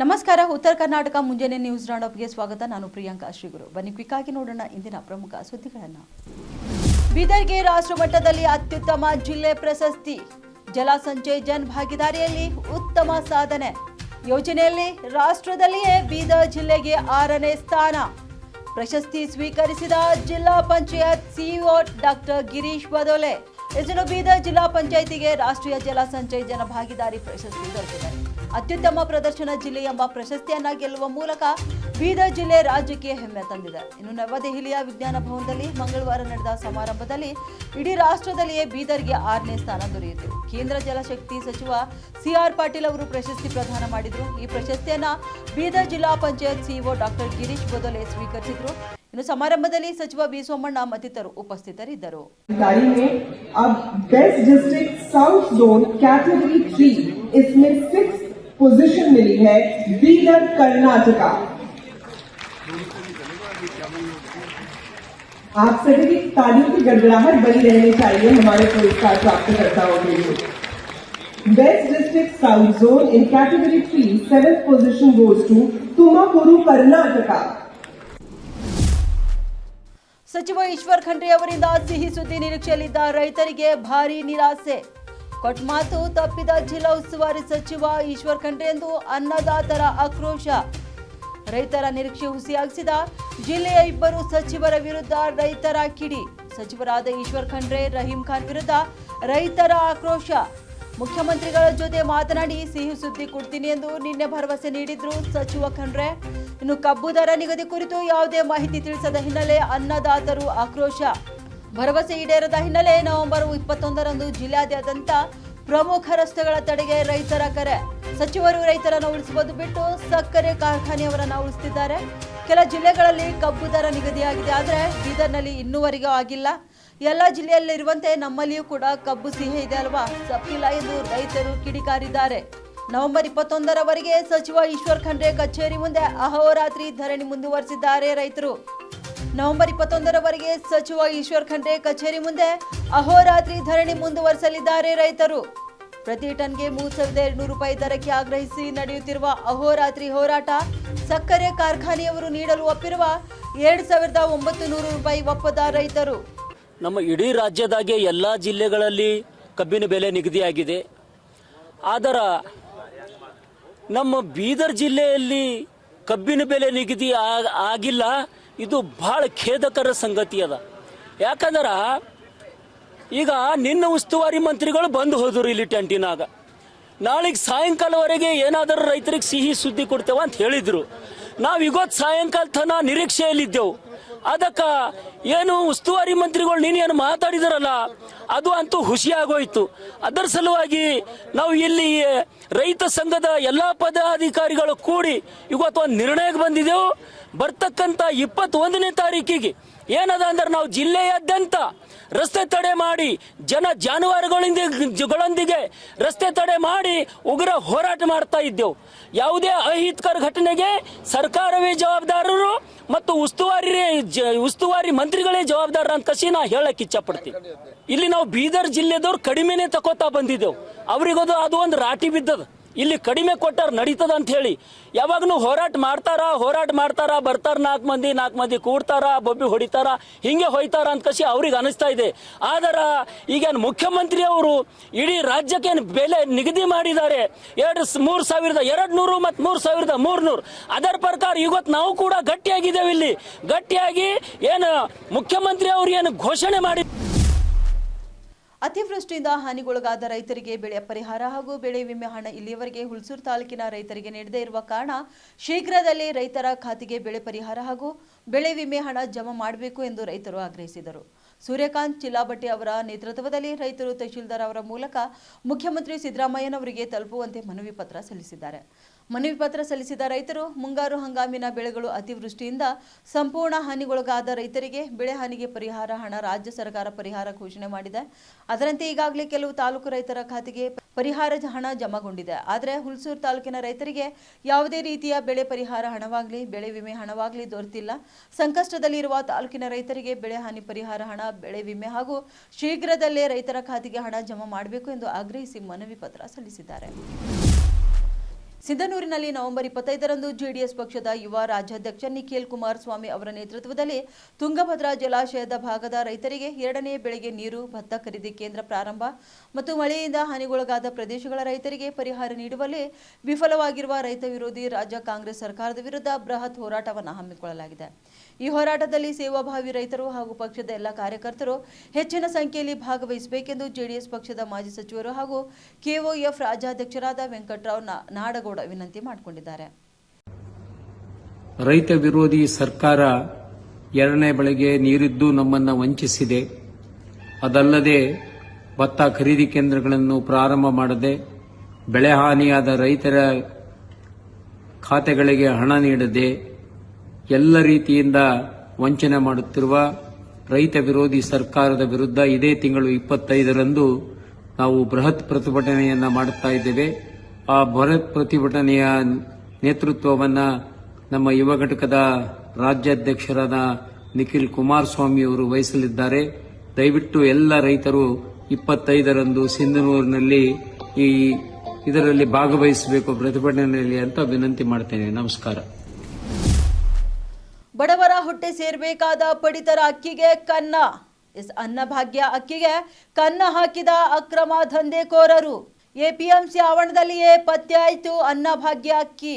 ನಮಸ್ಕಾರ. ಉತ್ತರ ಕರ್ನಾಟಕ ಮುಂಜಾನೆ ನ್ಯೂಸ್ ರೌಂಡಪ್ಗೆ ಸ್ವಾಗತ. ನಾನು ಪ್ರಿಯಾಂಕಾ ಶ್ರೀಗುರು. ಬನ್ನಿ ಕ್ವಿಕ್ ಆಗಿ ನೋಡೋಣ ಇಂದಿನ ಪ್ರಮುಖ ಸುದ್ದಿಗಳನ್ನು. ಬೀದರ್ಗೆ ರಾಷ್ಟ್ರ ಮಟ್ಟದಲ್ಲಿ ಅತ್ಯುತ್ತಮ ಜಿಲ್ಲೆ ಪ್ರಶಸ್ತಿ. ಜಲಸಂಚಯ್ ಜನ್ ಭಾಗಿದಾರಿಯಲ್ಲಿ ಉತ್ತಮ ಸಾಧನೆ. ಯೋಜನೆಯಲ್ಲಿ ರಾಷ್ಟ್ರದಲ್ಲಿಯೇ ಬೀದರ್ ಜಿಲ್ಲೆಗೆ 6ನೇ ಸ್ಥಾನ. ಪ್ರಶಸ್ತಿ ಸ್ವೀಕರಿಸಿದ ಜಿಲ್ಲಾ ಪಂಚಾಯತ್ ಸಿಇಒ ಡಾಕ್ಟರ್ ಗಿರೀಶ್ ಬದೋಲೆ. ಇದನ್ನು ಬೀದರ್ ಜಿಲ್ಲಾ ಪಂಚಾಯಿತಿಗೆ ರಾಷ್ಟ್ರೀಯ ಜಲಸಂಚಯ್ ಜನ ಭಾಗಿದಾರಿ ಪ್ರಶಸ್ತಿ ದೊರೆತಿದೆ. ಅತ್ಯುತ್ತಮ ಪ್ರದರ್ಶನ ಜಿಲ್ಲೆ ಎಂಬ ಪ್ರಶಸ್ತಿಯನ್ನ ಗೆಲ್ಲುವ ಮೂಲಕ ಬೀದರ್ ಜಿಲ್ಲೆ ರಾಜ್ಯಕ್ಕೆ ಹೆಮ್ಮೆ ತಂದಿದೆ. ಇನ್ನು ನವದೆಹಲಿಯ ವಿಜ್ಞಾನ ಭವನದಲ್ಲಿ ಮಂಗಳವಾರ ನಡೆದ ಸಮಾರಂಭದಲ್ಲಿ ಇಡೀ ರಾಷ್ಟ್ರದಲ್ಲಿಯೇ ಬೀದರ್ಗೆ 6ನೇ ಸ್ಥಾನ ದೊರೆಯಿತು. ಕೇಂದ್ರ ಜಲಶಕ್ತಿ ಸಚಿವ ಸಿಆರ್ ಪಾಟೀಲ್ ಅವರು ಪ್ರಶಸ್ತಿ ಪ್ರದಾನ ಮಾಡಿದ್ರು. ಈ ಪ್ರಶಸ್ತಿಯನ್ನ ಬೀದರ್ ಜಿಲ್ಲಾ ಪಂಚಾಯತ್ ಸಿಇಒ ಡಾಕ್ಟರ್ ಗಿರೀಶ್ ಬದೋಲೆ ಸ್ವೀಕರಿಸಿದ್ರು. ಇನ್ನು ಸಮಾರಂಭದಲ್ಲಿ ಸಚಿವ ಬಿ ಸೋಮಣ್ಣ ಮತ್ತಿತರರು ಉಪಸ್ಥಿತರಿದ್ದರು. पोजीशन मिली है बीदर कर्नाटका। आप सभी की तालियों की गड़गड़ाहट बनी रहनी चाहिए हमारे पुरस्कार प्राप्तकर्ताओं के लिए। Best district south zone in category 3 7th position goes to Tumakuru Karnataka. ಸಚಿವ ಈಶ್ವರ್ ಖಂಡ್ರೆ ಅವರಿಂದ ಸಿಹಿ ಸುದ್ದಿ. ನಿರೀಕ್ಷೆಯಲ್ಲಿದ್ದ ರೈತರಿಗೆ ಭಾರೀ ನಿರಾಸೆ. ಕೊಟ್ಮಾತು ತಪ್ಪಿದ ಜಿಲ್ಲಾ ಉಸ್ತುವಾರಿ ಸಚಿವ ಈಶ್ವರ್ ಖಂಡ್ರೆ ಎಂದು ಅನ್ನದಾತರ ಆಕ್ರೋಶ. ರೈತರ ನಿರೀಕ್ಷೆ ಹುಸಿಯಾಗಿಸಿದ ಜಿಲ್ಲೆಯ 2 ಸಚಿವರ ವಿರುದ್ಧ ರೈತರ ಕಿಡಿ. ಸಚಿವರಾದ ಈಶ್ವರ್ ಖಂಡ್ರೆ, ರಹೀಂ ಖಾನ್ ವಿರುದ್ಧ ರೈತರ ಆಕ್ರೋಶ. ಮುಖ್ಯಮಂತ್ರಿಗಳ ಜೊತೆ ಮಾತನಾಡಿ ಸಿಹಿ ಸುದ್ದಿ ಕೊಡ್ತೀನಿ ಎಂದು ನಿನ್ನೆ ಭರವಸೆ ನೀಡಿದ್ರು ಸಚಿವ ಖಂಡ್ರೆ. ಇನ್ನು ಕಬ್ಬು ದರ ನಿಗದಿ ಕುರಿತು ಯಾವುದೇ ಮಾಹಿತಿ ತಿಳಿಸದ ಹಿನ್ನೆಲೆ ಅನ್ನದಾತರು ಆಕ್ರೋಶ. ಭರವಸೆ ಈಡೇರದ ಹಿನ್ನೆಲೆ ನವೆಂಬರ್ 21ರಂದು ಜಿಲ್ಲೆಯಾದ್ಯಂತ ಪ್ರಮುಖ ರಸ್ತೆಗಳ ತಡೆಗೆ ರೈತರ ಕರೆ. ಸಚಿವರು ರೈತರನ್ನು ಉಳಿಸುವುದು ಬಿಟ್ಟು ಸಕ್ಕರೆ ಕಾರ್ಖಾನೆಯವರನ್ನು ಉಳಿಸುತ್ತಿದ್ದಾರೆ. ಕೆಲ ಜಿಲ್ಲೆಗಳಲ್ಲಿ ಕಬ್ಬು ದರ ನಿಗದಿಯಾಗಿದೆ, ಆದರೆ ಬೀದರ್ನಲ್ಲಿ ಇನ್ನೂವರೆಗೂ ಆಗಿಲ್ಲ. ಎಲ್ಲ ಜಿಲ್ಲೆಯಲ್ಲಿರುವಂತೆ ನಮ್ಮಲ್ಲಿಯೂ ಕೂಡ ಕಬ್ಬು ಸಿಹಿ ಇದೆ ಅಲ್ವಾ, ತಪ್ಪಿಲ್ಲ ಎಂದು ರೈತರು ಕಿಡಿಕಾರಿದ್ದಾರೆ. ನವೆಂಬರ್ 21ರವರೆಗೆ ಸಚಿವ ಈಶ್ವರ್ ಖಂಡ್ರೆ ಕಚೇರಿ ಮುಂದೆ ಅಹೋರಾತ್ರಿ ಧರಣಿ ಮುಂದುವರೆಸಿದ್ದಾರೆ ರೈತರು. ನವೆಂಬರ್ 21ರವರೆಗೆ ಸಚಿವ ಈಶ್ವರ್ ಖಂಡ್ರೆ ಕಚೇರಿ ಮುಂದೆ ಅಹೋರಾತ್ರಿ ಧರಣಿ ಮುಂದುವರೆಸಲಿದ್ದಾರೆ ರೈತರು. ಪ್ರತಿ ಟನ್ಗೆ 3,200 ರೂಪಾಯಿ ದರಕ್ಕೆ ಆಗ್ರಹಿಸಿ ನಡೆಯುತ್ತಿರುವ ಅಹೋರಾತ್ರಿ ಹೋರಾಟ. ಸಕ್ಕರೆ ಕಾರ್ಖಾನೆಯವರು ನೀಡಲು ಒಪ್ಪಿರುವ 2,900 ರೂಪಾಯಿ ಒಪ್ಪದ ರೈತರು. ನಮ್ಮ ಇಡೀ ರಾಜ್ಯದಾಗೆ ಎಲ್ಲ ಜಿಲ್ಲೆಗಳಲ್ಲಿ ಕಬ್ಬಿನ ಬೆಲೆ ನಿಗದಿಯಾಗಿದೆ. ಆದರೆ ನಮ್ಮ ಬೀದರ್ ಜಿಲ್ಲೆಯಲ್ಲಿ ಕಬ್ಬಿನ ಬೆಲೆ ನಿಗದಿ ಆಗಿಲ್ಲ. ಇದು ಬಹಳ ಖೇದಕರ ಸಂಗತಿ ಅದ. ಯಾಕಂದ್ರೆ ಈಗ ನಿನ್ನ ಉಸ್ತುವಾರಿ ಮಂತ್ರಿಗಳು ಬಂದು ಹೋದರು ಇಲ್ಲಿ ಟೆಂಟಿನಾಗ. ನಾಳೆಗೆ ಸಾಯಂಕಾಲವರೆಗೆ ಏನಾದರೂ ರೈತರಿಗೆ ಸಿಹಿ ಸುದ್ದಿ ಕೊಡ್ತೇವೆ ಅಂತ ಹೇಳಿದ್ರು. ನಾವು ಇವತ್ತು ಸಾಯಂಕಾಲ ತನ ನಿರೀಕ್ಷೆಯಲ್ಲಿದ್ದೆವು. ಅದಕ್ಕೆ ಏನು ಉಸ್ತುವಾರಿ ಮಂತ್ರಿಗಳು ನೀನೇನು ಮಾತಾಡಿದಾರಲ್ಲ ಅದು ಅಂತೂ ಖುಷಿಯಾಗೋಯ್ತು. ಅದರ ಸಲುವಾಗಿ ನಾವು ಇಲ್ಲಿ ರೈತ ಸಂಘದ ಎಲ್ಲ ಪದಾಧಿಕಾರಿಗಳು ಕೂಡಿ ಇವತ್ತು ಒಂದು ನಿರ್ಣಯಕ್ಕೆ ಬಂದಿದ್ದೆವು. ಬರ್ತಕ್ಕಂಥ 21ನೇ ತಾರೀಕಿಗೆ ಏನದ ಅಂದ್ರೆ ನಾವು ಜಿಲ್ಲೆಯಾದ್ಯಂತ ರಸ್ತೆ ತಡೆ ಮಾಡಿ ಜಾನುವಾರುಗಳೊಂದಿಗೆ ರಸ್ತೆ ತಡೆ ಮಾಡಿ ಉಗ್ರ ಹೋರಾಟ ಮಾಡ್ತಾ ಇದ್ದೆವು. ಯಾವುದೇ ಅಹಿತಕರ ಘಟನೆಗೆ ಸರ್ಕಾರವೇ ಜವಾಬ್ದಾರರು ಮತ್ತು ಉಸ್ತುವಾರಿ ಮಂತ್ರಿಗಳೇ ಜವಾಬ್ದಾರ ಅಂತ ಕಸಿ ನಾ ಹೇಳಕ್ ಇಚ್ಛಪಡ್ತೀವಿ. ಇಲ್ಲಿ ನಾವು ಬೀದರ್ ಜಿಲ್ಲೆದವ್ರು ಕಡಿಮೆನೆ ತಕೋತಾ ಬಂದಿದ್ದೆವು. ಅವ್ರಿಗದು ಅದು ಒಂದು ರಾಟಿ ಬಿದ್ದದ. ಇಲ್ಲಿ ಕಡಿಮೆ ಕೊಟ್ಟಾರ ನಡೀತದ ಅಂತ ಹೇಳಿ ಯಾವಾಗಲೂ ಹೋರಾಟ ಮಾಡ್ತಾರ ಬರ್ತಾರ 4 ಮಂದಿ ಕೂಡ್ತಾರ, ಬೊಬ್ಬಿ ಹೊಡಿತಾರ, ಹಿಂಗೆ ಹೋಯ್ತಾರ ಅಂತ ಕಸಿ ಅವ್ರಿಗೆ ಅನಿಸ್ತಾ ಇದೆ. ಆದ್ರೆ ಈಗೇನು ಮುಖ್ಯಮಂತ್ರಿ ಅವರು ಇಡೀ ರಾಜ್ಯಕ್ಕೆ ಬೆಲೆ ನಿಗದಿ ಮಾಡಿದ್ದಾರೆ 3,200 ಮತ್ತು 3,300. ಅದರ ಪ್ರಕಾರ ಇವತ್ತು ನಾವು ಕೂಡ ಗಟ್ಟಿಯಾಗಿದ್ದೇವೆ. ಇಲ್ಲಿ ಗಟ್ಟಿಯಾಗಿ ಏನು ಮುಖ್ಯಮಂತ್ರಿ ಅವರು ಏನು ಘೋಷಣೆ ಮಾಡಿ ಅತಿವೃಷ್ಟಿಯಿಂದ ಹಾನಿಗೊಳಗಾದ ರೈತರಿಗೆ ಬೆಳೆ ಪರಿಹಾರ ಹಾಗೂ ಬೆಳೆ ವಿಮೆ ಹಣ ಇಲ್ಲಿಯವರೆಗೆ ಹುಲ್ಸೂರು ತಾಲೂಕಿನ ರೈತರಿಗೆ ನೀಡದೇ ಇರುವ ಕಾರಣ ಶೀಘ್ರದಲ್ಲೇ ರೈತರ ಖಾತೆಗೆ ಬೆಳೆ ಪರಿಹಾರ ಹಾಗೂ ಬೆಳೆ ವಿಮೆ ಹಣ ಜಮಾ ಮಾಡಬೇಕು ಎಂದು ರೈತರು ಆಗ್ರಹಿಸಿದರು. ಸೂರ್ಯಕಾಂತ್ ಚಿಲ್ಲಾಬಟ್ಟಿ ಅವರ ನೇತೃತ್ವದಲ್ಲಿ ರೈತರು ತಹಶೀಲ್ದಾರ್ ಅವರ ಮೂಲಕ ಮುಖ್ಯಮಂತ್ರಿ ಸಿದ್ದರಾಮಯ್ಯನವರಿಗೆ ತಲುಪುವಂತೆ ಮನವಿ ಪತ್ರ ಸಲ್ಲಿಸಿದ್ದಾರೆ. ಮನವಿ ಪತ್ರ ಸಲ್ಲಿಸಿದ ರೈತರು ಮುಂಗಾರು ಹಂಗಾಮಿನ ಬೆಳೆಗಳು ಅತಿವೃಷ್ಟಿಯಿಂದ ಸಂಪೂರ್ಣ ಹಾನಿಗೊಳಗಾದ ರೈತರಿಗೆ ಬೆಳೆ ಹಾನಿಗೆ ಪರಿಹಾರ ಹಣ ರಾಜ್ಯ ಸರ್ಕಾರ ಪರಿಹಾರ ಘೋಷಣೆ ಮಾಡಿದೆ. ಅದರಂತೆ ಈಗಾಗಲೇ ಕೆಲವು ತಾಲೂಕು ರೈತರ ಖಾತೆಗೆ ಪರಿಹಾರ ಹಣ ಜಮಾಗೊಂಡಿದೆ. ಆದರೆ ಹುಲ್ಸೂರು ತಾಲೂಕಿನ ರೈತರಿಗೆ ಯಾವುದೇ ರೀತಿಯ ಬೆಳೆ ಪರಿಹಾರ ಹಣವಾಗಲಿ ಬೆಳೆ ವಿಮೆ ಹಣವಾಗಲಿ ದೊರೆತಿಲ್ಲ. ಸಂಕಷ್ಟದಲ್ಲಿರುವ ತಾಲೂಕಿನ ರೈತರಿಗೆ ಬೆಳೆ ಹಾನಿ ಪರಿಹಾರ ಹಣ, ಬೆಳೆ ವಿಮೆ ಹಾಗೂ ಶೀಘ್ರದಲ್ಲೇ ರೈತರ ಖಾತೆಗೆ ಹಣ ಜಮಾ ಮಾಡಬೇಕು ಎಂದು ಆಗ್ರಹಿಸಿ ಮನವಿ ಪತ್ರ ಸಲ್ಲಿಸಿದ್ದಾರೆ. ಸಿಂಧನೂರಿನಲ್ಲಿ ನವೆಂಬರ್ 25ರಂದು ಜೆಡಿಎಸ್ ಪಕ್ಷದ ಯುವ ರಾಜ್ಯಾಧ್ಯಕ್ಷ ನಿಖಿಲ್ ಕುಮಾರಸ್ವಾಮಿ ಅವರ ನೇತೃತ್ವದಲ್ಲಿ ತುಂಗಭದ್ರಾ ಜಲಾಶಯದ ಭಾಗದ ರೈತರಿಗೆ 2ನೇ ಬೆಳೆಗೆ ನೀರು, ಭತ್ತ ಖರೀದಿ ಕೇಂದ್ರ ಪ್ರಾರಂಭ ಮತ್ತು ಮಳೆಯಿಂದ ಹಾನಿಗೊಳಗಾದ ಪ್ರದೇಶಗಳ ರೈತರಿಗೆ ಪರಿಹಾರ ನೀಡುವಲ್ಲಿ ವಿಫಲವಾಗಿರುವ ರೈತ ವಿರೋಧಿ ರಾಜ್ಯ ಕಾಂಗ್ರೆಸ್ ಸರ್ಕಾರದ ವಿರುದ್ಧ ಬೃಹತ್ ಹೋರಾಟವನ್ನು ಹಮ್ಮಿಕೊಳ್ಳಲಾಗಿದೆ. ಈ ಹೋರಾಟದಲ್ಲಿ ಸೇವಾಭಾವಿ ರೈತರು ಹಾಗೂ ಪಕ್ಷದ ಎಲ್ಲ ಕಾರ್ಯಕರ್ತರು ಹೆಚ್ಚಿನ ಸಂಖ್ಯೆಯಲ್ಲಿ ಭಾಗವಹಿಸಬೇಕೆಂದು ಜೆಡಿಎಸ್ ಪಕ್ಷದ ಮಾಜಿ ಸಚಿವರು ಹಾಗೂ ಕೆಒಎಫ್ ರಾಜ್ಯಾಧ್ಯಕ್ಷರಾದ ವೆಂಕಟರಾವ್ ನಾಡಗೌಡ ವಿನಂತಿ ಮಾಡಿಕೊಂಡಿದ್ದಾರೆ. ರೈತ ವಿರೋಧಿ ಸರ್ಕಾರ 2ನೇ ಬೆಳೆಗೆ ನೀರಿದ್ದು ನಮ್ಮನ್ನ ವಂಚಿಸಿದೆ. ಅದಲ್ಲದೆ ಭತ್ತ ಖರೀದಿ ಕೇಂದ್ರಗಳನ್ನು ಪ್ರಾರಂಭ ಮಾಡದೆ, ಬೆಳೆ ಹಾನಿಯಾದ ರೈತರ ಖಾತೆಗಳಿಗೆ ಹಣ ನೀಡದೆ ಎಲ್ಲ ರೀತಿಯಿಂದ ವಂಚನೆ ಮಾಡುತ್ತಿರುವ ರೈತ ವಿರೋಧಿ ಸರ್ಕಾರದ ವಿರುದ್ಧ ಇದೇ ತಿಂಗಳು 25ರಂದು ನಾವು ಬೃಹತ್ ಪ್ರತಿಭಟನೆಯನ್ನ ಮಾಡುತ್ತಾ ಇದ್ದೇವೆ. ಆ ಬೃಹತ್ ಪ್ರತಿಭಟನೆಯ ನೇತೃತ್ವವನ್ನು ನಮ್ಮ ಯುವ ಘಟಕದ ರಾಜ್ಯಾಧ್ಯಕ್ಷರಾದ ನಿಖಿಲ್ ಕುಮಾರಸ್ವಾಮಿ ಅವರು ವಹಿಸಲಿದ್ದಾರೆ. ದಯವಿಟ್ಟು ಎಲ್ಲ ರೈತರು 25ರಂದು ಸಿಂಧನೂರಿನಲ್ಲಿ ಇದರಲ್ಲಿ ಭಾಗವಹಿಸಬೇಕು ಪ್ರತಿಭಟನೆಯಲ್ಲಿ ಅಂತ ವಿನಂತಿ ಮಾಡ್ತೇನೆ. ನಮಸ್ಕಾರ. ಬಡವರ ಹೊಟ್ಟೆ ಸೇರಬೇಕಾದ ಪಡಿತರ ಅಕ್ಕಿಗೆ ಕನ್ನ. ಅನ್ನಭಾಗ್ಯ ಅಕ್ಕಿಗೆ ಕನ್ನ ಹಾಕಿದ ಅಕ್ರಮ ದಂಧೆಕೋರರು. ಎಪಿಎಂಸಿ ಆವರಣದಲ್ಲಿಯೇ ಪತ್ತೆಯಾಯಿತು ಅನ್ನಭಾಗ್ಯ ಅಕ್ಕಿ.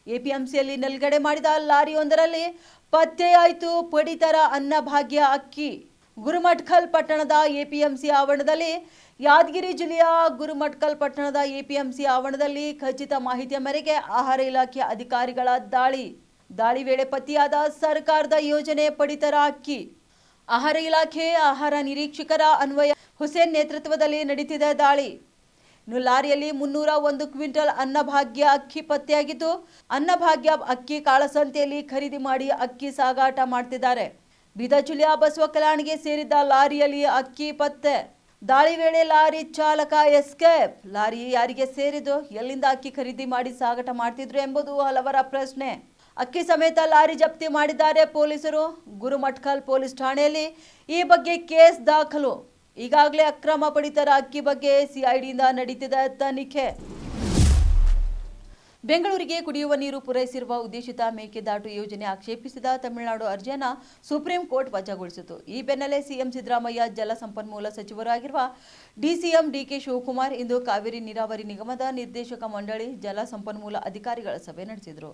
ಎಪಿಎಂಸಿಯಲ್ಲಿ ನಿಲುಗಡೆ ಮಾಡಿದ ಲಾರಿಯೊಂದರಲ್ಲಿ ಪತ್ತೆಯಾಯಿತು ಪಡಿತರ ಅನ್ನಭಾಗ್ಯ ಅಕ್ಕಿ. ಗುರುಮಠಕಲ್ ಪಟ್ಟಣದ ಎಪಿಎಂಸಿ ಆವರಣದಲ್ಲಿ ಯಾದಗಿರಿ ಜಿಲ್ಲೆಯ ಗುರುಮಠಕಲ್ ಪಟ್ಟಣದ ಎಪಿಎಂಸಿ ಆವರಣದಲ್ಲಿ ಖಚಿತ ಮಾಹಿತಿಯ ಮೇರೆಗೆ ಆಹಾರ ಇಲಾಖೆ ಅಧಿಕಾರಿಗಳ ದಾಳಿ ವೇಳೆ ಪತ್ತೆಯಾದ ಸರ್ಕಾರದ ಯೋಜನೆ ಪಡಿತರ ಅಕ್ಕಿ. ಆಹಾರ ಇಲಾಖೆ ಆಹಾರ ನಿರೀಕ್ಷಕರ ಅನ್ವಯ ಹುಸೇನ್ ನೇತೃತ್ವದಲ್ಲಿ ನಡೆದಿದೆ ದಾಳಿ. ಲಾರಿಯಲ್ಲಿ 301 ಕ್ವಿಂಟಲ್ ಅನ್ನಭಾಗ್ಯ ಅಕ್ಕಿ ಪತ್ತೆಯಾಗಿದ್ದು, ಅನ್ನಭಾಗ್ಯ ಅಕ್ಕಿ ಕಾಳಸಂತೆಯಲ್ಲಿ ಖರೀದಿ ಮಾಡಿ ಅಕ್ಕಿ ಸಾಗಾಟ ಮಾಡ್ತಿದ್ದಾರೆ. ಬೀದರ್ ಜಿಲ್ಲೆಯ ಬಸವ ಕಲ್ಯಾಣಿಗೆ ಸೇರಿದ್ದ ಲಾರಿಯಲ್ಲಿ ಅಕ್ಕಿ ಪತ್ತೆ. ದಾಳಿ ವೇಳೆ ಲಾರಿ ಚಾಲಕ ಎಸ್ಕೇಪ್. ಲಾರಿ ಯಾರಿಗೆ ಸೇರಿದ್ದು, ಎಲ್ಲಿಂದ ಅಕ್ಕಿ ಖರೀದಿ ಮಾಡಿ ಸಾಗಾಟ ಮಾಡ್ತಿದ್ರು ಎಂಬುದು ಹಲವರ ಪ್ರಶ್ನೆ. ಅಕ್ಕಿ ಸಮೇತ ಲಾರಿ ಜಪ್ತಿ ಮಾಡಿದ್ದಾರೆ ಪೊಲೀಸರು. ಗುರುಮಠಕಲ್ ಪೊಲೀಸ್ ಠಾಣೆಯಲ್ಲಿ ಈ ಬಗ್ಗೆ ಕೇಸ್ ದಾಖಲು. ಈಗಾಗಲೇ ಅಕ್ರಮ ಪಡಿತರ ಅಕ್ಕಿ ಬಗ್ಗೆ ಸಿಐಡಿಯಿಂದ ನಡೀತಿದೆ ತನಿಖೆ. ಬೆಂಗಳೂರಿಗೆ ಕುಡಿಯುವ ನೀರು ಪೂರೈಸಿರುವ ಉದ್ದೇಶಿತ ಮೇಕೆದಾಟು ಯೋಜನೆ ಆಕ್ಷೇಪಿಸಿದ ತಮಿಳುನಾಡು ಅರ್ಜಿಯನ್ನು ಸುಪ್ರೀಂ ಕೋರ್ಟ್ ವಜಾಗೊಳಿಸಿತು. ಈ ಬೆನ್ನಲ್ಲೇ ಸಿಎಂ ಸಿದ್ದರಾಮಯ್ಯ ಜಲಸಂಪನ್ಮೂಲ ಸಚಿವರಾಗಿರುವ ಡಿಸಿಎಂ ಡಿಕೆ ಶಿವಕುಮಾರ್ ಇಂದು ಕಾವೇರಿ ನೀರಾವರಿ ನಿಗಮದ ನಿರ್ದೇಶಕ ಮಂಡಳಿ ಜಲಸಂಪನ್ಮೂಲ ಅಧಿಕಾರಿಗಳ ಸಭೆ ನಡೆಸಿದರು.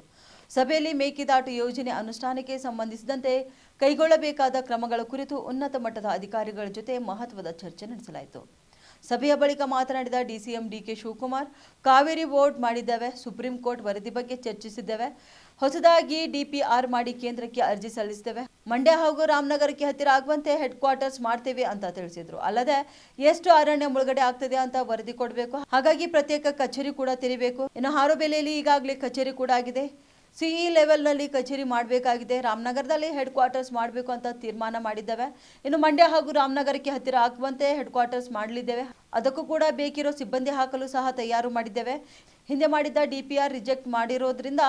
ಸಭೆಯಲ್ಲಿ ಮೇಕೆದಾಟು ಯೋಜನೆ ಅನುಷ್ಠಾನಕ್ಕೆ ಸಂಬಂಧಿಸಿದಂತೆ ಕೈಗೊಳ್ಳಬೇಕಾದ ಕ್ರಮಗಳ ಕುರಿತು ಉನ್ನತ ಮಟ್ಟದ ಅಧಿಕಾರಿಗಳ ಜೊತೆ ಮಹತ್ವದ ಚರ್ಚೆ ನಡೆಸಲಾಯಿತು. ಸಭೆಯ ಬಳಿಕ ಮಾತನಾಡಿದ DCM DK Shivakumar, Kaveri board ಮಾಡಿದ್ದೇವೆ, ಸುಪ್ರೀಂ ಕೋರ್ಟ್ ವರದಿ ಬಗ್ಗೆ ಚರ್ಚಿಸಿದ್ದೇವೆ, ಹೊಸದಾಗಿ ಡಿಪಿಆರ್ ಮಾಡಿ ಕೇಂದ್ರಕ್ಕೆ ಅರ್ಜಿ ಸಲ್ಲಿಸಿದ್ದೇವೆ, ಮಂಡ್ಯ ಹಾಗೂ ರಾಮನಗರಕ್ಕೆ ಹತ್ತಿರ ಆಗುವಂತೆ ಹೆಡ್ ಕ್ವಾರ್ಟರ್ಸ್ ಮಾಡ್ತೇವೆ ಅಂತ ತಿಳಿಸಿದ್ರು. ಅಲ್ಲದೆ ಎಷ್ಟು ಅರಣ್ಯ ಮುಳುಗಡೆ ಆಗ್ತದೆ ಅಂತ ವರದಿ ಕೊಡಬೇಕು, ಹಾಗಾಗಿ ಪ್ರತ್ಯೇಕ ಕಚೇರಿ ಕೂಡ ತೆರೀಬೇಕು. ಇನ್ನು ಹಾರೋಬೆಲೆಯಲ್ಲಿ ಈಗಾಗಲೇ ಕಚೇರಿ ಕೂಡ ಆಗಿದೆ, ಸಿಇ ಲೆವೆಲ್ನಲ್ಲಿ ಕಚೇರಿ ಮಾಡಬೇಕಾಗಿದೆ, ರಾಮನಗರದಲ್ಲಿ ಹೆಡ್ ಕ್ವಾರ್ಟರ್ಸ್ ಮಾಡಬೇಕು ಅಂತ ತೀರ್ಮಾನ ಮಾಡಿದ್ದೇವೆ. ಇನ್ನು ಮಂಡ್ಯ ಹಾಗೂ ರಾಮನಗರಕ್ಕೆ ಹತ್ತಿರ ಆಗುವಂತೆ ಹೆಡ್ ಕ್ವಾರ್ಟರ್ಸ್ ಮಾಡಲಿದ್ದೇವೆ, ಅದಕ್ಕೂ ಕೂಡ ಬೇಕಿರೋ ಸಿಬ್ಬಂದಿ ಹಾಕಲು ಸಹ ತಯಾರು ಮಾಡಿದ್ದೇವೆ. ಹಿಂದೆ ಮಾಡಿದ್ದ ಡಿಪಿಆರ್ ರಿಜೆಕ್ಟ್ ಮಾಡಿರೋದ್ರಿಂದ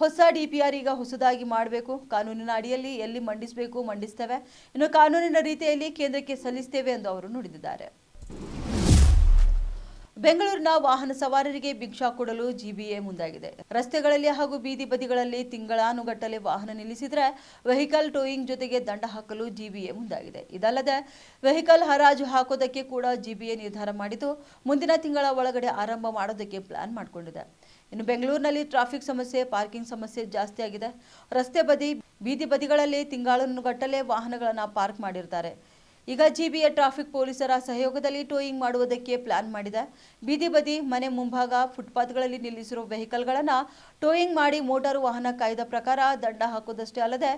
ಹೊಸ ಡಿಪಿಆರ್ ಈಗ ಹೊಸದಾಗಿ ಮಾಡಬೇಕು. ಕಾನೂನಿನ ಅಡಿಯಲ್ಲಿ ಎಲ್ಲಿ ಮಂಡಿಸಬೇಕು ಮಂಡಿಸ್ತೇವೆ, ಇನ್ನು ಕಾನೂನಿನ ರೀತಿಯಲ್ಲಿ ಕೇಂದ್ರಕ್ಕೆ ಸಲ್ಲಿಸ್ತೇವೆ ಎಂದು ಅವರು ನುಡಿದಿದ್ದಾರೆ. ಬೆಂಗಳೂರಿನ ವಾಹನ ಸವಾರರಿಗೆ ಭಿಕ್ಷಾ ಕೊಡಲು ಜಿಬಿಎ ಮುಂದಾಗಿದೆ. ರಸ್ತೆಗಳಲ್ಲಿ ಹಾಗೂ ಬೀದಿ ಬದಿಗಳಲ್ಲಿ ತಿಂಗಳಾನುಗಟ್ಟಲೆ ವಾಹನ ನಿಲ್ಲಿಸಿದರೆ ವೆಹಿಕಲ್ ಟೋಯಿಂಗ್ ಜೊತೆಗೆ ದಂಡ ಹಾಕಲು ಜಿಬಿಎ ಮುಂದಾಗಿದೆ. ಇದಲ್ಲದೆ ವೆಹಿಕಲ್ ಹರಾಜು ಹಾಕೋದಕ್ಕೆ ಕೂಡ ಜಿಬಿಎ ನಿರ್ಧಾರ ಮಾಡಿದ್ದು, ಮುಂದಿನ ತಿಂಗಳ ಒಳಗಡೆ ಆರಂಭ ಮಾಡೋದಕ್ಕೆ ಪ್ಲಾನ್ ಮಾಡಿಕೊಂಡಿದೆ. ಇನ್ನು ಬೆಂಗಳೂರಿನಲ್ಲಿ ಟ್ರಾಫಿಕ್ ಸಮಸ್ಯೆ, ಪಾರ್ಕಿಂಗ್ ಸಮಸ್ಯೆ ಜಾಸ್ತಿ ಆಗಿದೆ. ರಸ್ತೆ ಬದಿ, ಬೀದಿ ಬದಿಗಳಲ್ಲಿ ತಿಂಗಳಾನುಗಟ್ಟಲೆ ವಾಹನಗಳನ್ನು ಪಾರ್ಕ್ ಮಾಡಿರ್ತಾರೆ. ಈಗ ಜಿಬಿಎ ಟ್ರಾಫಿಕ್ ಪೊಲೀಸರ ಸಹಯೋಗದಲ್ಲಿ ಟೋಯಿಂಗ್ ಮಾಡುವುದಕ್ಕೆ ಪ್ಲಾನ್ ಮಾಡಿದೆ. ಬೀದಿ ಬದಿ, ಮನೆ ಮುಂಭಾಗ, ಫುಟ್ಪಾತ್ಗಳಲ್ಲಿ ನಿಲ್ಲಿಸಿರುವ ವೆಹಿಕಲ್ಗಳನ್ನು ಟೋಯಿಂಗ್ ಮಾಡಿ ಮೋಟಾರು ವಾಹನ ಕಾಯ್ದೆ ಪ್ರಕಾರ ದಂಡ ಹಾಕುವುದಷ್ಟೇ ಅಲ್ಲದೆ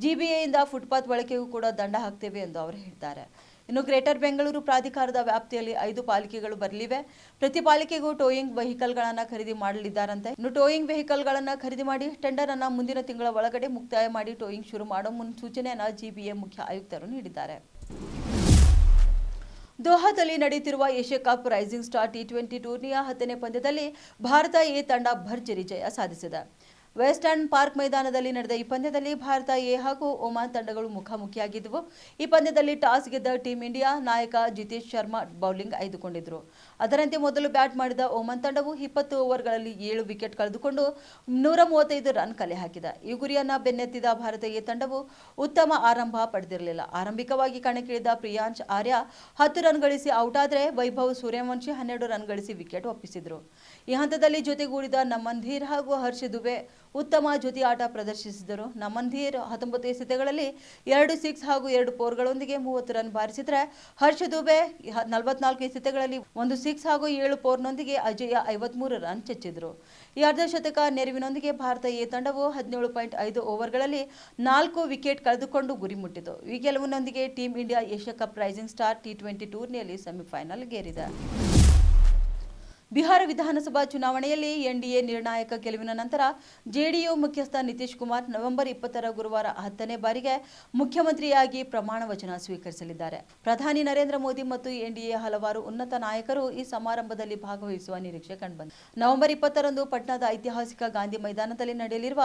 ಜಿಬಿಎಯಿಂದ ಫುಟ್ಪಾತ್ ಬಳಕೆಗೂ ಕೂಡ ದಂಡ ಹಾಕ್ತೇವೆ ಎಂದು ಅವರು ಹೇಳಿದ್ದಾರೆ. ಇನ್ನು ಗ್ರೇಟರ್ ಬೆಂಗಳೂರು ಪ್ರಾಧಿಕಾರದ ವ್ಯಾಪ್ತಿಯಲ್ಲಿ 5 ಪಾಲಿಕೆಗಳು ಬರಲಿವೆ. ಪ್ರತಿ ಪಾಲಿಕೆಗೂ ಟೋಯಿಂಗ್ ವೆಹಿಕಲ್ಗಳನ್ನು ಖರೀದಿ ಮಾಡಲಿದ್ದಾರಂತೆ. ಇನ್ನು ಟೋಯಿಂಗ್ ವೆಹಿಕಲ್ಗಳನ್ನು ಖರೀದಿ ಮಾಡಿ ಟೆಂಡರ್ ಅನ್ನು ಮುಂದಿನ ತಿಂಗಳ ಒಳಗಡೆ ಮುಕ್ತಾಯ ಮಾಡಿ ಟೋಯಿಂಗ್ ಶುರು ಮಾಡೋ ಮುನ್ಸೂಚನೆಯನ್ನು ಜಿಬಿಎ ಮುಖ್ಯ ಆಯುಕ್ತರು ನೀಡಿದ್ದಾರೆ. ದೋಹಾದಲ್ಲಿ ನಡೆಯುತ್ತಿರುವ ಏಷ್ಯಾ ಕಪ್ ರೈಸಿಂಗ್ ಸ್ಟಾರ್ ಟಿ20 ಟೂರ್ನಿಯ 10ನೇ ಪಂದ್ಯದಲ್ಲಿ ಭಾರತ ಎ ತಂಡ ಭರ್ಜರಿ ಜಯ ಸಾಧಿಸಿದೆ. ವೆಸ್ಟ್ ಎಂಡ್ ಪಾರ್ಕ್ ಮೈದಾನದಲ್ಲಿ ನಡೆದ ಈ ಪಂದ್ಯದಲ್ಲಿ ಭಾರತ ಎ ಹಾಗೂ ಒಮಾನ್ ತಂಡಗಳು ಮುಖಾಮುಖಿಯಾಗಿದ್ದವು. ಈ ಪಂದ್ಯದಲ್ಲಿ ಟಾಸ್ ಗೆದ್ದ ಟೀಂ ಇಂಡಿಯಾ ನಾಯಕ ಜಿತೇಶ್ ಶರ್ಮಾ ಬೌಲಿಂಗ್ ಆಯ್ದುಕೊಂಡಿದ್ದರು. ಅದರಂತೆ ಮೊದಲು ಬ್ಯಾಟ್ ಮಾಡಿದ ಓಮನ್ ತಂಡವು 20 ಓವರ್ಗಳಲ್ಲಿ 7 ವಿಕೆಟ್ ಕಳೆದುಕೊಂಡು 135 ರನ್ ಕಲೆ ಹಾಕಿದೆ. ಈ ಗುರಿಯನ್ನ ಬೆನ್ನತ್ತಿದ ಭಾರತೀಯ ತಂಡವು ಉತ್ತಮ ಆರಂಭ ಪಡೆದಿರಲಿಲ್ಲ. ಆರಂಭಿಕವಾಗಿ ಕಣಕ್ಕಿಳಿದ ಪ್ರಿಯಾಂಶ್ ಆರ್ಯ 10 ರನ್ ಗಳಿಸಿ ಔಟ್ ಆದರೆ ವೈಭವ್ ಸೂರ್ಯವಂಶಿ 12 ರನ್ ಗಳಿಸಿ ವಿಕೆಟ್ ಒಪ್ಪಿಸಿದ್ರು. ಈ ಹಂತದಲ್ಲಿ ಜೊತೆಗೂಡಿದ ನಮನ್ ಧೀರ್ ಹಾಗೂ ಹರ್ಷ ದುಬೆ ಉತ್ತಮ ಜೊತೆ ಆಟ ಪ್ರದರ್ಶಿಸಿದರು. ನಮನ್ ಧೀರ್ 19 ಎಸೆತಗಳಲ್ಲಿ 2 ಸಿಕ್ಸ್ ಹಾಗೂ 2 ಫೋರ್ಗಳೊಂದಿಗೆ 30 ರನ್ ಬಾರಿಸಿದರೆ ಹರ್ಷ ದುಬೆ 44 ಎಸೆತಗಳಲ್ಲಿ 1 ಸಿಕ್ಸ್ ಹಾಗೂ 7 ಫೋರ್ನೊಂದಿಗೆ ಅಜೇಯ 53 ರನ್ ಚೆಚ್ಚಿದ್ರು. ಈ ಅರ್ಧಶತಕ ನೆರವಿನೊಂದಿಗೆ ಭಾರತ ಎ ತಂಡವು 17.5 ಓವರ್ಗಳಲ್ಲಿ 4 ವಿಕೆಟ್ ಕಳೆದುಕೊಂಡು ಗುರಿ ಮುಟ್ಟಿತು. ಈ ಗೆಲುವಿನೊಂದಿಗೆ team India Asia cup rising star T20 ಟೂರ್ನಿಯಲ್ಲಿ ಸೆಮಿಫೈನಲ್ಗೇರಿದೆ. ಬಿಹಾರ ವಿಧಾನಸಭಾ ಚುನಾವಣೆಯಲ್ಲಿ ಎನ್ಡಿಎ ನಿರ್ಣಾಯಕ ಗೆಲುವಿನ ನಂತರ ಜೆಡಿಯು ಮುಖ್ಯಸ್ಥ ನಿತೀಶ್ ಕುಮಾರ್ ನವೆಂಬರ್ 20ರ ಗುರುವಾರ 10ನೇ ಬಾರಿಗೆ ಮುಖ್ಯಮಂತ್ರಿಯಾಗಿ ಪ್ರಮಾಣ ವಚನ ಸ್ವೀಕರಿಸಲಿದ್ದಾರೆ. ಪ್ರಧಾನಿ ನರೇಂದ್ರ ಮೋದಿ ಮತ್ತು ಎನ್ಡಿಎ ಹಲವಾರು ಉನ್ನತ ನಾಯಕರು ಈ ಸಮಾರಂಭದಲ್ಲಿ ಭಾಗವಹಿಸುವ ನಿರೀಕ್ಷೆ ಕಂಡುಬಂದಿದೆ. ನವೆಂಬರ್ 20ರಂದು ಪಟ್ನಾದ ಐತಿಹಾಸಿಕ ಗಾಂಧಿ ಮೈದಾನದಲ್ಲಿ ನಡೆಯಲಿರುವ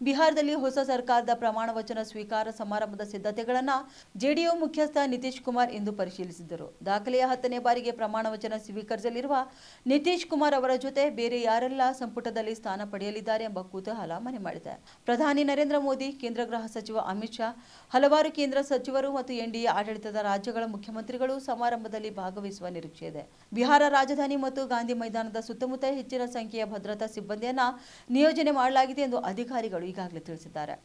ಬಿಹಾರದಲ್ಲಿ ಹೊಸ ಸರ್ಕಾರದ ಪ್ರಮಾಣ ವಚನ ಸ್ವೀಕಾರ ಸಮಾರಂಭದ ಸಿದ್ಧತೆಗಳನ್ನು ಜೆಡಿಯು ಮುಖ್ಯಸ್ಥ ನಿತೀಶ್ ಕುಮಾರ್ ಇಂದು ಪರಿಶೀಲಿಸಿದರು. ದಾಖಲೆಯ 10ನೇ ಬಾರಿಗೆ ಪ್ರಮಾಣ ವಚನ ಸ್ವೀಕರಿಸಲಿರುವ ನಿತೀಶ್ ಕುಮಾರ್ ಅವರ ಜೊತೆ ಬೇರೆ ಯಾರೆಲ್ಲ ಸಂಪುಟದಲ್ಲಿ ಸ್ಥಾನ ಪಡೆಯಲಿದ್ದಾರೆ ಎಂಬ ಕುತೂಹಲ ಮನೆ ಮಾಡಿದೆ. ಪ್ರಧಾನಿ ನರೇಂದ್ರ ಮೋದಿ, ಕೇಂದ್ರ ಗೃಹ ಸಚಿವ ಅಮಿತ್ ಶಾ, ಹಲವಾರು ಕೇಂದ್ರ ಸಚಿವರು ಮತ್ತು ಎನ್ಡಿಎ ಆಡಳಿತದ ರಾಜ್ಯಗಳ ಮುಖ್ಯಮಂತ್ರಿಗಳು ಸಮಾರಂಭದಲ್ಲಿ ಭಾಗವಹಿಸುವ ನಿರೀಕ್ಷೆ ಇದೆ. ಬಿಹಾರ ರಾಜಧಾನಿ ಮತ್ತು ಗಾಂಧಿ ಮೈದಾನದ ಸುತ್ತಮುತ್ತ ಹೆಚ್ಚಿನ ಸಂಖ್ಯೆಯ ಭದ್ರತಾ ಸಿಬ್ಬಂದಿಯನ್ನು ನಿಯೋಜನೆ ಮಾಡಲಾಗಿದೆ ಎಂದು ಅಧಿಕಾರಿಗಳು ಈಗಾಗಲೇ ತಿಳಿಸಿದ್ದಾರೆ.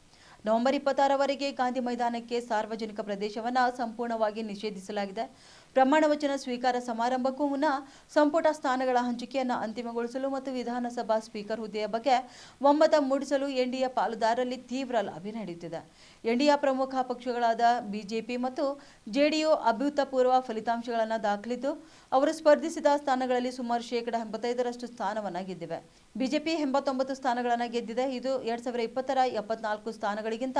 ನವೆಂಬರ್ 26ರವರೆಗೆ ಗಾಂಧಿ ಮೈದಾನಕ್ಕೆ ಸಾರ್ವಜನಿಕ ಪ್ರದೇಶವನ್ನು ಸಂಪೂರ್ಣವಾಗಿ ನಿಷೇಧಿಸಲಾಗಿದೆ. ಪ್ರಮಾಣ ವಚನ ಸ್ವೀಕಾರ ಸಮಾರಂಭಕ್ಕೂ ಮುನ್ನ ಸಂಪುಟ ಸ್ಥಾನಗಳ ಹಂಚಿಕೆಯನ್ನು ಅಂತಿಮಗೊಳಿಸಲು ಮತ್ತು ವಿಧಾನಸಭಾ ಸ್ಪೀಕರ್ ಹುದ್ದೆಯ ಬಗ್ಗೆ ಒಮ್ಮತ ಮೂಡಿಸಲು ಎನ್ಡಿಎ ಪಾಲುದಾರರಲ್ಲಿ ತೀವ್ರ ಲಾಬಿ ನಡೆಯುತ್ತಿದೆ. ಎನ್ಡಿಎ ಪ್ರಮುಖ ಪಕ್ಷಗಳಾದ ಬಿಜೆಪಿ ಮತ್ತು ಜೆಡಿಯು ಅಭೂತಪೂರ್ವ ಫಲಿತಾಂಶಗಳನ್ನು ದಾಖಲಿದ್ದು ಅವರು ಸ್ಪರ್ಧಿಸಿದ ಸ್ಥಾನಗಳಲ್ಲಿ ಸುಮಾರು 85% ಸ್ಥಾನವನ್ನು ಗೆದ್ದಿವೆ. ಬಿಜೆಪಿ 89 ಸ್ಥಾನಗಳನ್ನು ಗೆದ್ದಿದೆ. ಇದು 2020ರ 74 ಸ್ಥಾನಗಳಿಗಿಂತ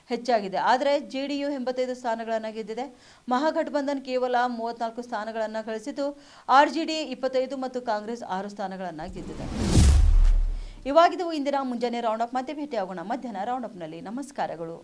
ಹೆಚ್ಚಾಗಿದೆ. ಆದರೆ ಜೆಡಿಯು 85 ಸ್ಥಾನಗಳನ್ನು ಗೆದ್ದಿದೆ. ಮಹಾಗಠಬಂಧನ್ ಕೇವಲ 34 ಸ್ಥಾನಗಳನ್ನು ಗಳಿಸಿದ್ದು ಆರ್ಜೆಡಿ 25 ಮತ್ತು ಕಾಂಗ್ರೆಸ್ 6 ಸ್ಥಾನಗಳನ್ನು ಗೆದ್ದಿದೆ. ಇವಾಗಿದ್ದು ಇಂದಿನ ಮುಂಜಾನೆ ರೌಂಡ್ ಅಪ್. ಮತ್ತೆ ಭೇಟಿಯಾಗೋಣ ಮಧ್ಯಾಹ್ನ ರೌಂಡ್ ಅಪ್ನಲ್ಲಿ. ನಮಸ್ಕಾರಗಳು.